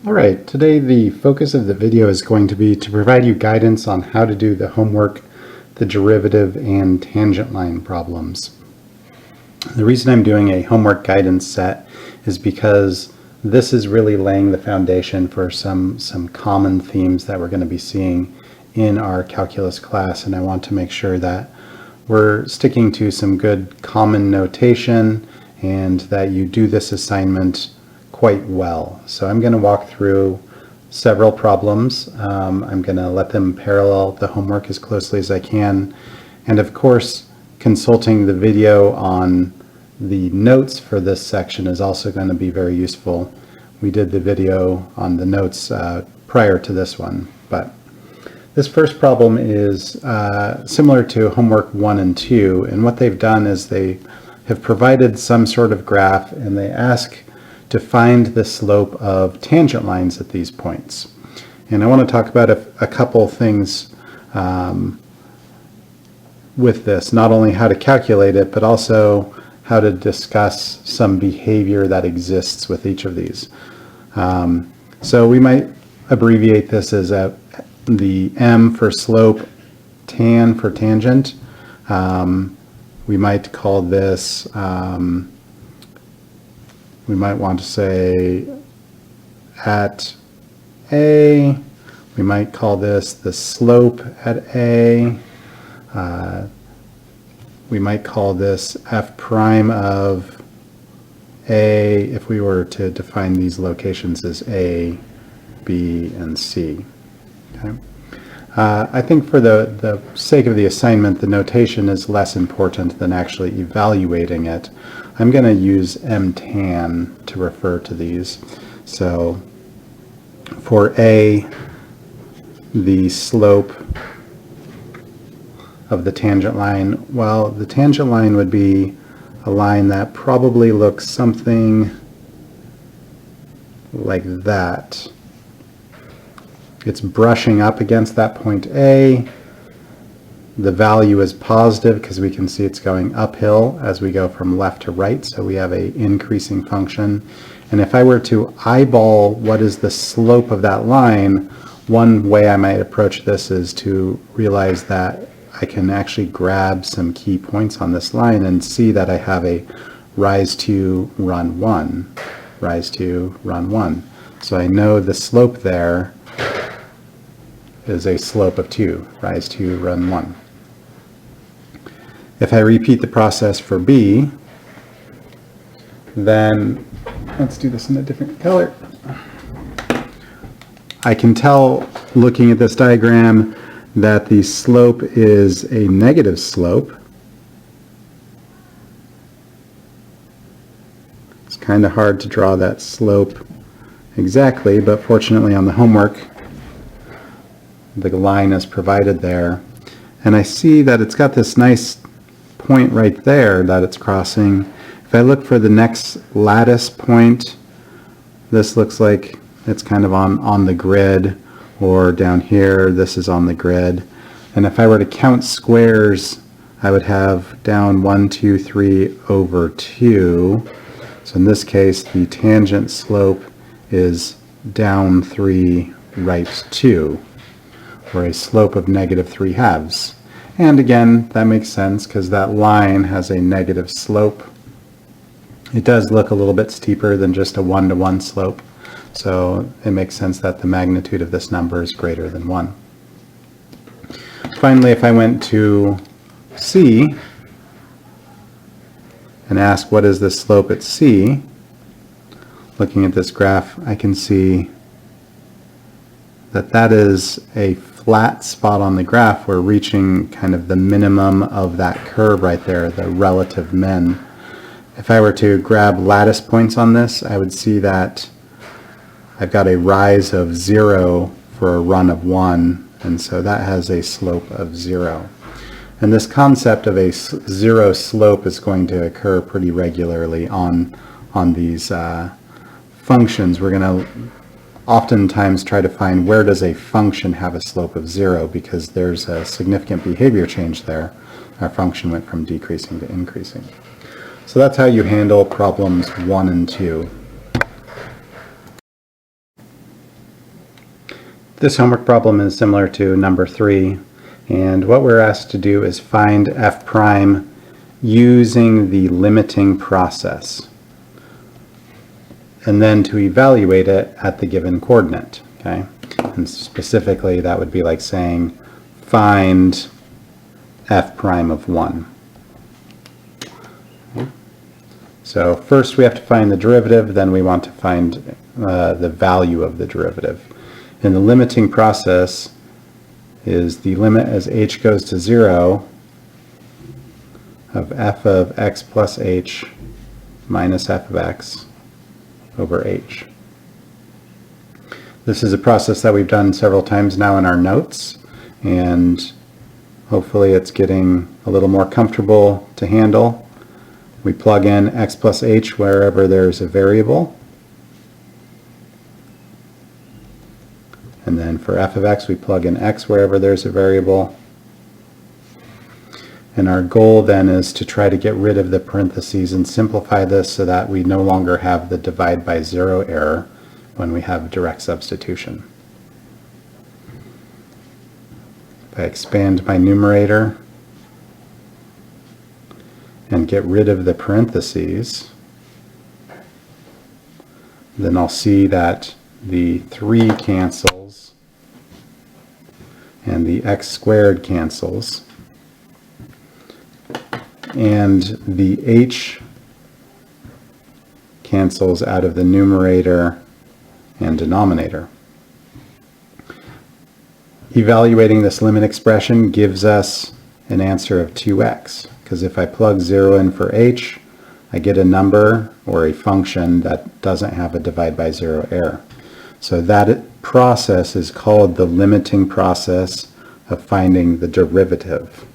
Alright, today the focus of the video is going to be to provide you guidance on how to do the homework, the derivative, and tangent line problems. The reason I'm doing a homework guidance set is because this is really laying the foundation for some common themes that we're going to be seeing in our calculus class, and I want to make sure that we're sticking to some good common notation and that you do this assignment quite well. So I'm going to walk through several problems. I'm going to let them parallel the homework as closely as I can. And of course, consulting the video on the notes for this section is also going to be very useful. We did the video on the notes prior to this one, but this first problem is similar to homework 1 and 2, and what they've done is they have provided some sort of graph and they ask to find the slope of tangent lines at these points. And I want to talk about a couple things with this, not only how to calculate it, but also how to discuss some behavior that exists with each of these. So we might abbreviate this as the M for slope, tan for tangent. We might call this we might want to say at A, we might call this the slope at A. We might call this F prime of A if we were to define these locations as A, B, and C. Okay. I think for the sake of the assignment, the notation is less important than actually evaluating it. I'm going to use mtan to refer to these. So for A, the slope of the tangent line, well, the tangent line would be a line that probably looks something like that. It's brushing up against that point A. The value is positive because we can see it's going uphill as we go from left to right, so we have an increasing function. And if I were to eyeball what is the slope of that line, one way I might approach this is to realize that I can actually grab some key points on this line and see that I have a rise to run 1, rise to run 1. So I know the slope there is a slope of 2, rise to run 1. If I repeat the process for B, then let's do this in a different color. I can tell, looking at this diagram, that the slope is a negative slope. It's kind of hard to draw that slope exactly, but fortunately on the homework, the line is provided there. And I see that it's got this nice point right there that it's crossing. If I look for the next lattice point, this looks like it's kind of on the grid, or down here, this is on the grid. And if I were to count squares, I would have down 1, 2, 3 over 2. So in this case, the tangent slope is down 3, right 2, or a slope of negative 3/2. And again, that makes sense because that line has a negative slope. It does look a little bit steeper than just a 1-to-1 slope. So it makes sense that the magnitude of this number is greater than 1. Finally, if I went to C and ask what is the slope at C, looking at this graph, I can see that that is a flat spot on the graph. We're reaching kind of the minimum of that curve right there, the relative min. If I were to grab lattice points on this, I would see that I've got a rise of 0 for a run of 1, and so that has a slope of 0. And this concept of a 0 slope is going to occur pretty regularly on these functions. We're going to oftentimes try to find where does a function have a slope of 0, because there's a significant behavior change there. Our function went from decreasing to increasing. So that's how you handle problems 1 and 2. This homework problem is similar to number 3, and what we're asked to do is find f prime using the limiting process, and then to evaluate it at the given coordinate. Okay, and specifically that would be like saying find f prime of 1. So first we have to find the derivative, then we want to find the value of the derivative. And the limiting process is the limit as h goes to 0 of f of x plus h minus f of x over h. This is a process that we've done several times now in our notes, and hopefully it's getting a little more comfortable to handle. We plug in x plus h wherever there's a variable. And then for f of x, we plug in x wherever there's a variable. And our goal then is to try to get rid of the parentheses and simplify this so that we no longer have the divide by 0 error when we have direct substitution. If I expand my numerator and get rid of the parentheses, then I'll see that the 3 cancels and the x squared cancels, and the h cancels out of the numerator and denominator. Evaluating this limit expression gives us an answer of 2x, because if I plug 0 in for h, I get a number or a function that doesn't have a divide by 0 error. So that process is called the limiting process of finding the derivative.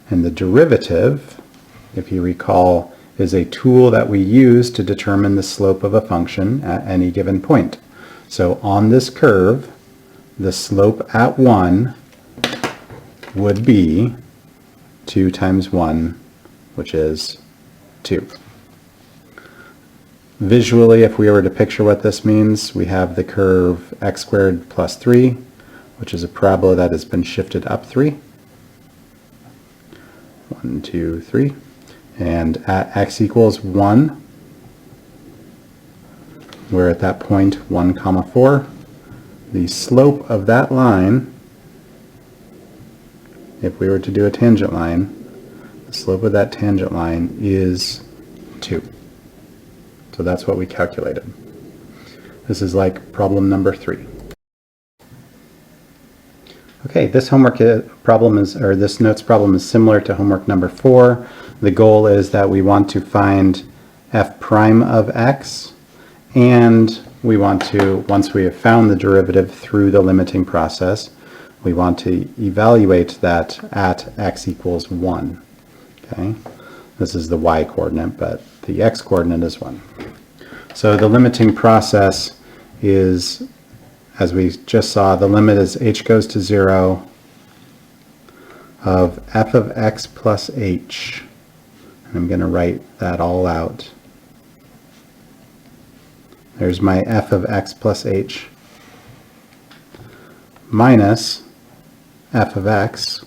And the derivative, if you recall, is a tool that we use to determine the slope of a function at any given point. So on this curve, the slope at 1 would be 2 times 1, which is 2. Visually, if we were to picture what this means, we have the curve x squared plus 3, which is a parabola that has been shifted up 3. 1, 2, 3. And at x equals 1, we're at that point 1 comma 4. The slope of that line, if we were to do a tangent line, the slope of that tangent line is 2. So that's what we calculated. This is like problem number 3. Okay, this homework problem is, or this notes problem is similar to homework number 4. The goal is that we want to find f prime of x, and we want to, once we have found the derivative through the limiting process, we want to evaluate that at x equals 1. Okay, this is the y coordinate, but the x coordinate is 1. So the limiting process is, as we just saw, the limit is h goes to 0 of f of x plus h. And I'm going to write that all out. There's my f of x plus h minus f of x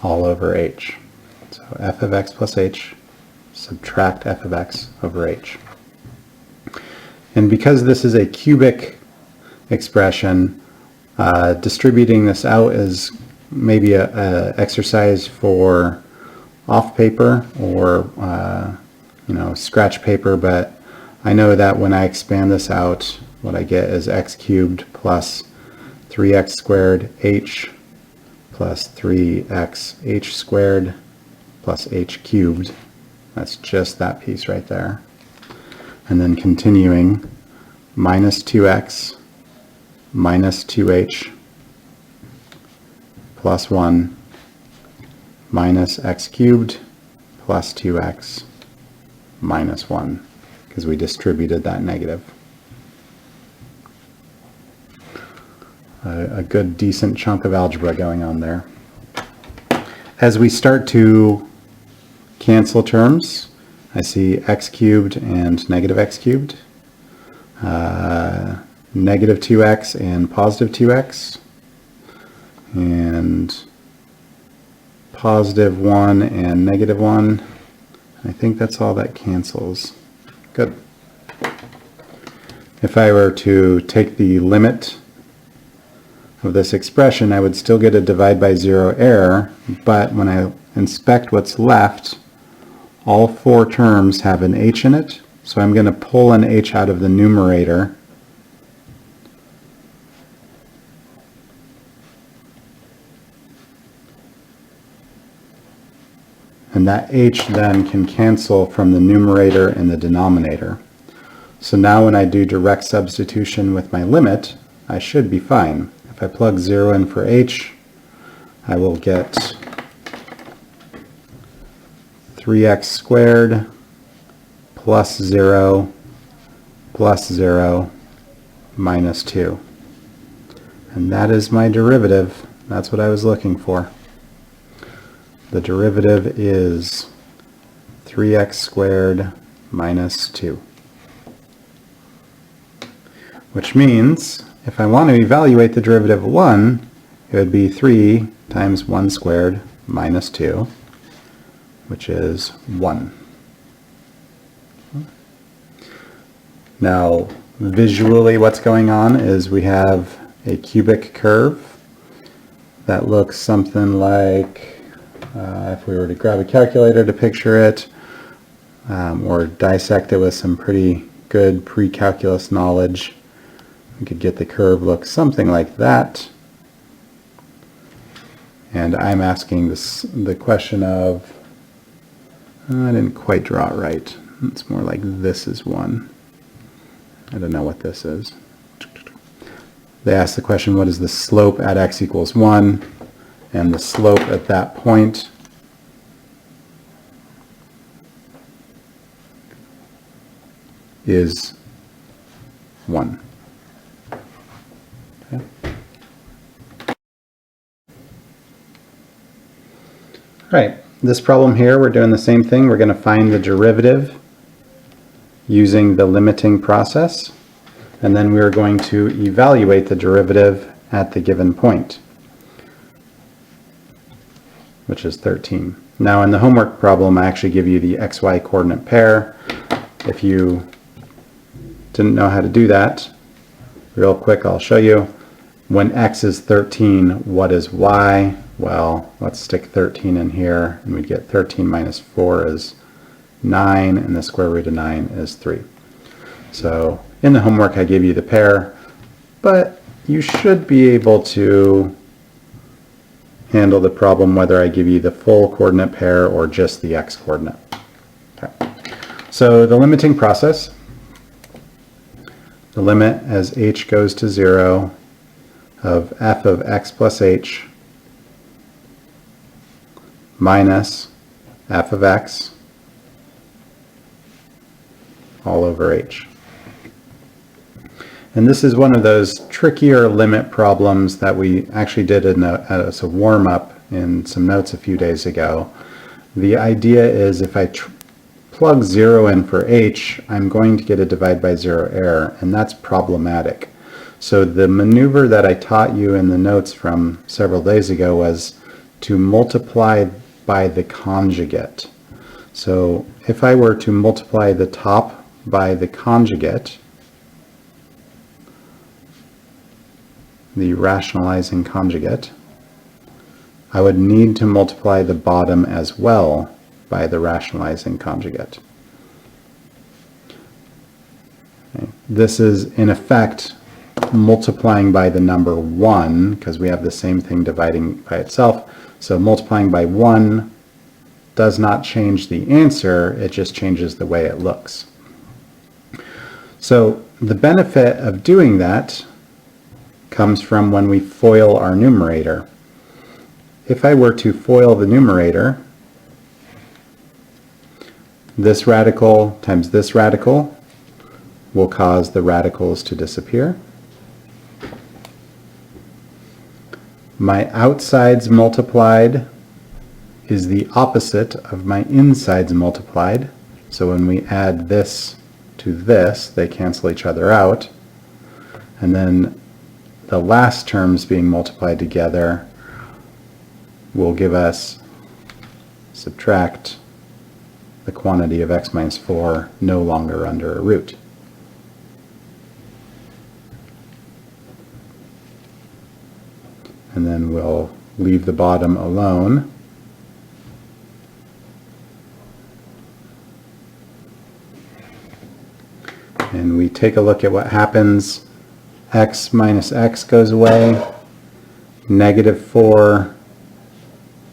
all over h. So f of x plus h, subtract f of x over h. And because this is a cubic expression, distributing this out is maybe a exercise for off paper or scratch paper, but I know that when I expand this out, what I get is x cubed plus 3x squared h plus 3x h squared plus h cubed. That's just that piece right there. And then continuing, minus 2x minus 2h plus 1 minus x cubed plus 2x minus 1, because we distributed that negative. A good decent chunk of algebra going on there. As we start to cancel terms, I see x cubed and negative x cubed, negative 2x and positive 2x, and positive 1 and negative 1. I think that's all that cancels. Good. If I were to take the limit of this expression, I would still get a divide by zero error, but when I inspect what's left, all four terms have an h in it, so I'm going to pull an h out of the numerator. And that h then can cancel from the numerator and the denominator. So now when I do direct substitution with my limit, I should be fine. If I plug 0 in for h, I will get 3x squared plus 0 minus 2. And that is my derivative. That's what I was looking for. The derivative is 3x squared minus 2. Which means, if I want to evaluate the derivative of 1, it would be 3 times 1 squared minus 2, which is 1. Now, visually what's going on is we have a cubic curve that looks something like, if we were to grab a calculator to picture it, or dissect it with some pretty good pre-calculus knowledge, we could get the curve look something like that. And I'm asking the question of, I didn't quite draw it right. It's more like this is 1. I don't know what this is. They ask the question, what is the slope at x equals 1? And the slope at that point is 1. Okay. All right, this problem here, we're doing the same thing. We're going to find the derivative using the limiting process, and then we're going to evaluate the derivative at the given point, which is 13. Now in the homework problem, I actually give you the xy coordinate pair. If you didn't know how to do that, real quick I'll show you. When x is 13, what is y? Well, let's stick 13 in here, and we get 13 minus 4 is 9, and the square root of 9 is 3. So in the homework I gave you the pair, but you should be able to handle the problem whether I give you the full coordinate pair or just the x coordinate. Okay. So the limiting process, the limit as h goes to 0 of f of x plus h minus f of x all over h. And this is one of those trickier limit problems that we actually did as a warm-up in some notes a few days ago. The idea is if I plug 0 in for h, I'm going to get a divide by 0 error, and that's problematic. So the maneuver that I taught you in the notes from several days ago was to multiply by the conjugate. So if I were to multiply the top by the conjugate, the rationalizing conjugate, I would need to multiply the bottom as well by the rationalizing conjugate. Okay. This is in effect multiplying by the number 1, because we have the same thing dividing by itself. So multiplying by 1 does not change the answer, it just changes the way it looks. So the benefit of doing that comes from when we FOIL our numerator. If I were to FOIL the numerator, this radical times this radical will cause the radicals to disappear. My outsides multiplied is the opposite of my insides multiplied. So when we add this to this, they cancel each other out. And then the last terms being multiplied together will give us, subtract the quantity of x minus 4 no longer under a root. And then we'll leave the bottom alone. And we take a look at what happens. X minus x goes away. Negative 4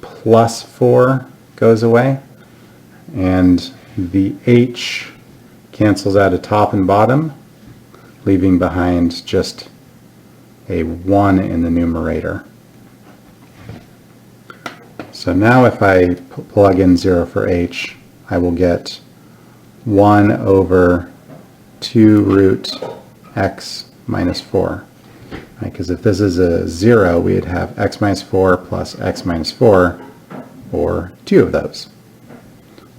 plus 4 goes away. And the h cancels out a top and bottom, leaving behind just a 1 in the numerator. So now if I plug in 0 for h, I will get 1 over 2 root x minus 4. Because if this is a 0, we'd have x minus 4 plus x minus 4, or 2 of those.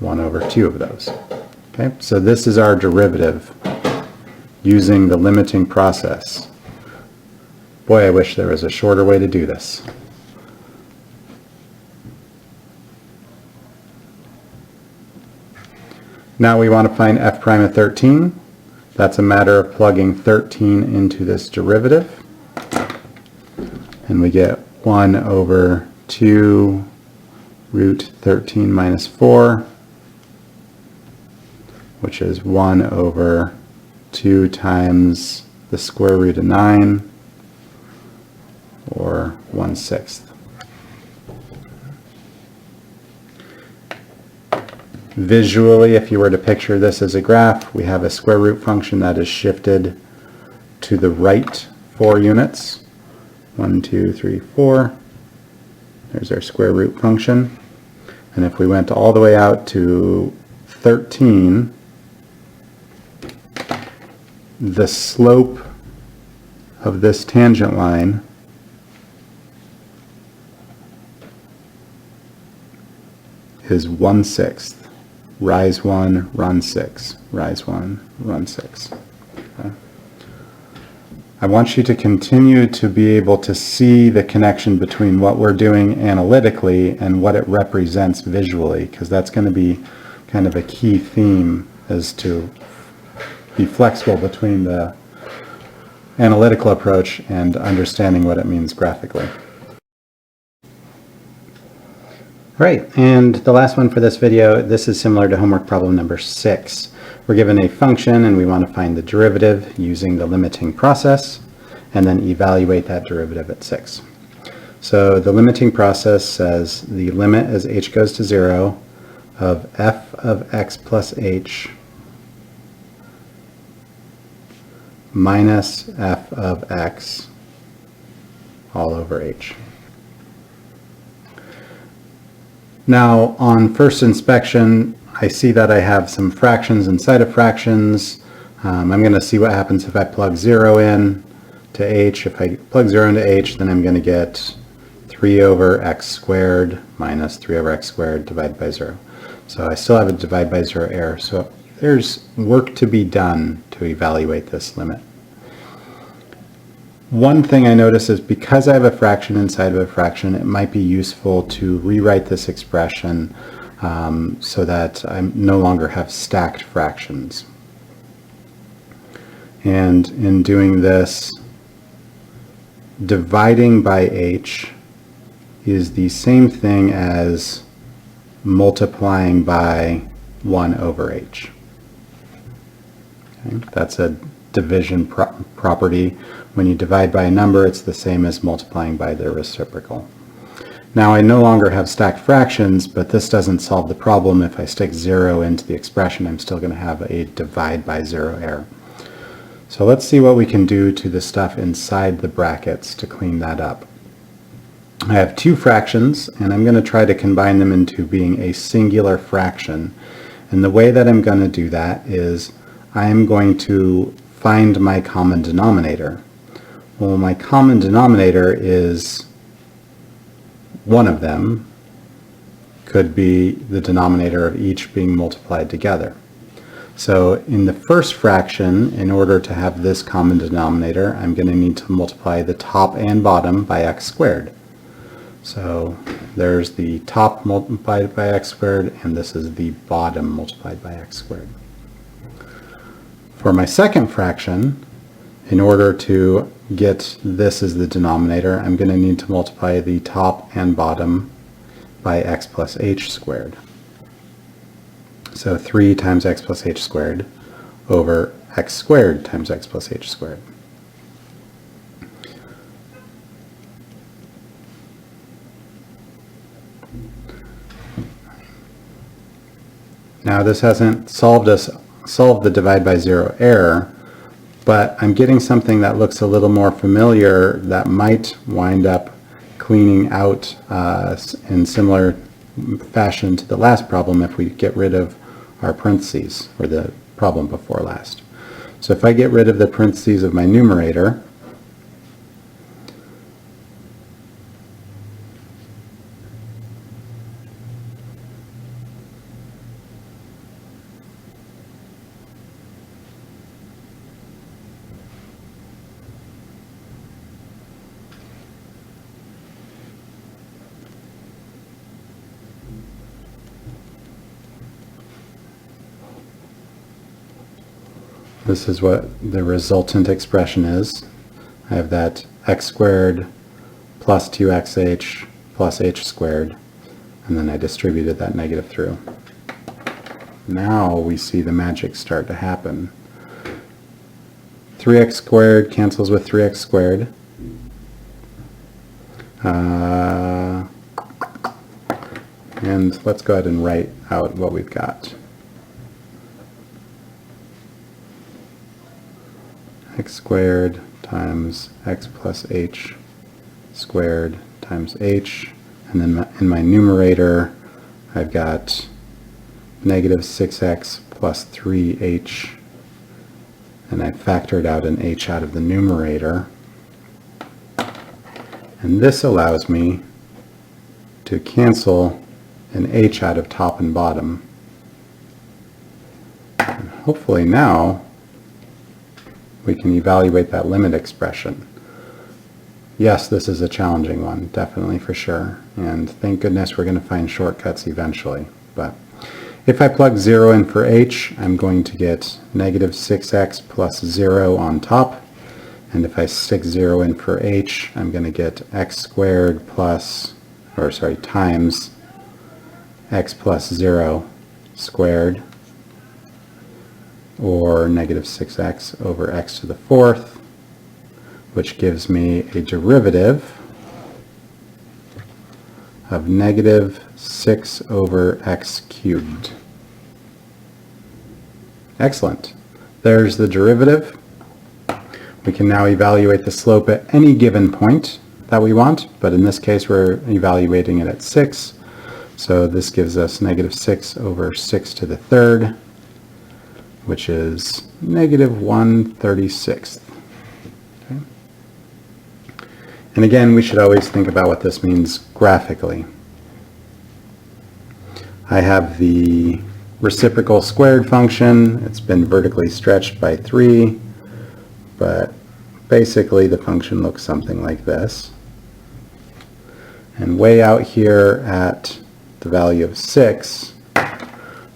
1 over 2 of those. Okay, so this is our derivative using the limiting process. Boy, I wish there was a shorter way to do this. Now we want to find f prime of 13. That's a matter of plugging 13 into this derivative. And we get 1 over 2 root 13 minus 4, which is 1 over 2 times the square root of 9, or 1/6. Visually, if you were to picture this as a graph, we have a square root function that is shifted to the right 4 units. 1, 2, 3, 4. There's our square root function. And if we went all the way out to 13, the slope of this tangent line is 1/6. Rise 1, run 6. Rise 1, run 6. Okay. I want you to continue to be able to see the connection between what we're doing analytically and what it represents visually, because that's going to be kind of a key theme, as to be flexible between the analytical approach and understanding what it means graphically. Right, and the last one for this video, this is similar to homework problem number 6. We're given a function and we want to find the derivative using the limiting process and then evaluate that derivative at 6. So the limiting process says the limit as h goes to 0 of f of x plus h minus f of x all over h. Now, on first inspection, I see that I have some fractions inside of fractions. I'm going to see what happens if I plug 0 in to h. If I plug 0 into h, then I'm going to get 3 over x squared minus 3 over x squared divided by 0. So I still have a divide by 0 error. So there's work to be done to evaluate this limit. One thing I notice is because I have a fraction inside of a fraction, it might be useful to rewrite this expression so that I no longer have stacked fractions. And in doing this, dividing by h is the same thing as multiplying by 1 over h. Okay? That's a division property. When you divide by a number, it's the same as multiplying by their reciprocal. Now I no longer have stacked fractions, but this doesn't solve the problem. If I stick 0 into the expression, I'm still going to have a divide by 0 error. So let's see what we can do to the stuff inside the brackets to clean that up. I have 2 fractions, and I'm going to try to combine them into being a singular fraction. And the way that I'm going to do that is I'm going to find my common denominator. Well, my common denominator is one of them, could be the denominator of each being multiplied together. So in the first fraction, in order to have this common denominator, I'm going to need to multiply the top and bottom by x squared. So there's the top multiplied by x squared, and this is the bottom multiplied by x squared. For my second fraction, in order to get this as the denominator, I'm going to need to multiply the top and bottom by x plus h squared. So 3 times x plus h squared over x squared times x plus h squared. Now this hasn't solved the divide by zero error, but I'm getting something that looks a little more familiar that might wind up cleaning out in similar fashion to the last problem if we get rid of our parentheses, or the problem before last. So if I get rid of the parentheses of my numerator, this is what the resultant expression is. I have that x squared plus 2xh plus h squared, and then I distributed that negative through. Now we see the magic start to happen. 3x squared cancels with 3x squared. And let's go ahead and write out what we've got. X squared times x plus h squared times h, and then in my numerator I've got negative 6x plus 3h, and I factored out an h out of the numerator, and this allows me to cancel an h out of top and bottom. And hopefully now we can evaluate that limit expression. Yes, this is a challenging one, definitely, for sure, and thank goodness we're going to find shortcuts eventually. But if I plug 0 in for h, I'm going to get negative 6x plus 0 on top, and if I stick 0 in for h, I'm going to get x squared times x plus 0 squared, or negative 6x over x to the fourth, which gives me a derivative of negative 6 over x cubed. Excellent. There's the derivative. We can now evaluate the slope at any given point that we want, but in this case we're evaluating it at 6. So this gives us negative 6 over 6 to the third, which is negative 1/36. Okay. And again, we should always think about what this means graphically. I have the reciprocal squared function. It's been vertically stretched by 3, but basically the function looks something like this. And way out here at the value of 6,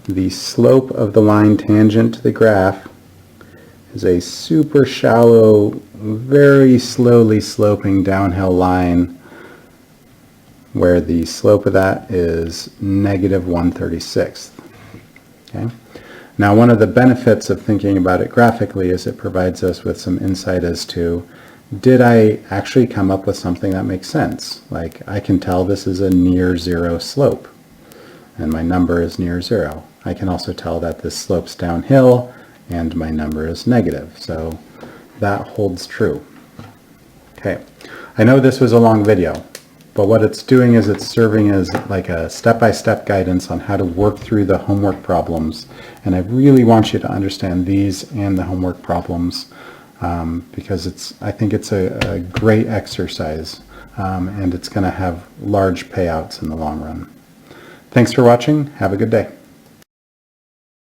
the slope of the line tangent to the graph is a super shallow, very slowly sloping downhill line where the slope of that is negative 1/36. Okay? Now, one of the benefits of thinking about it graphically is it provides us with some insight as to, did I actually come up with something that makes sense? Like, I can tell this is a near zero slope, and my number is near 0. I can also tell that this slopes downhill, and my number is negative. So that holds true. Okay, I know this was a long video, but what it's doing is it's serving as like a step-by-step guidance on how to work through the homework problems. And I really want you to understand these and the homework problems because I think it's a great exercise and it's going to have large payouts in the long run. Thanks for watching. Have a good day.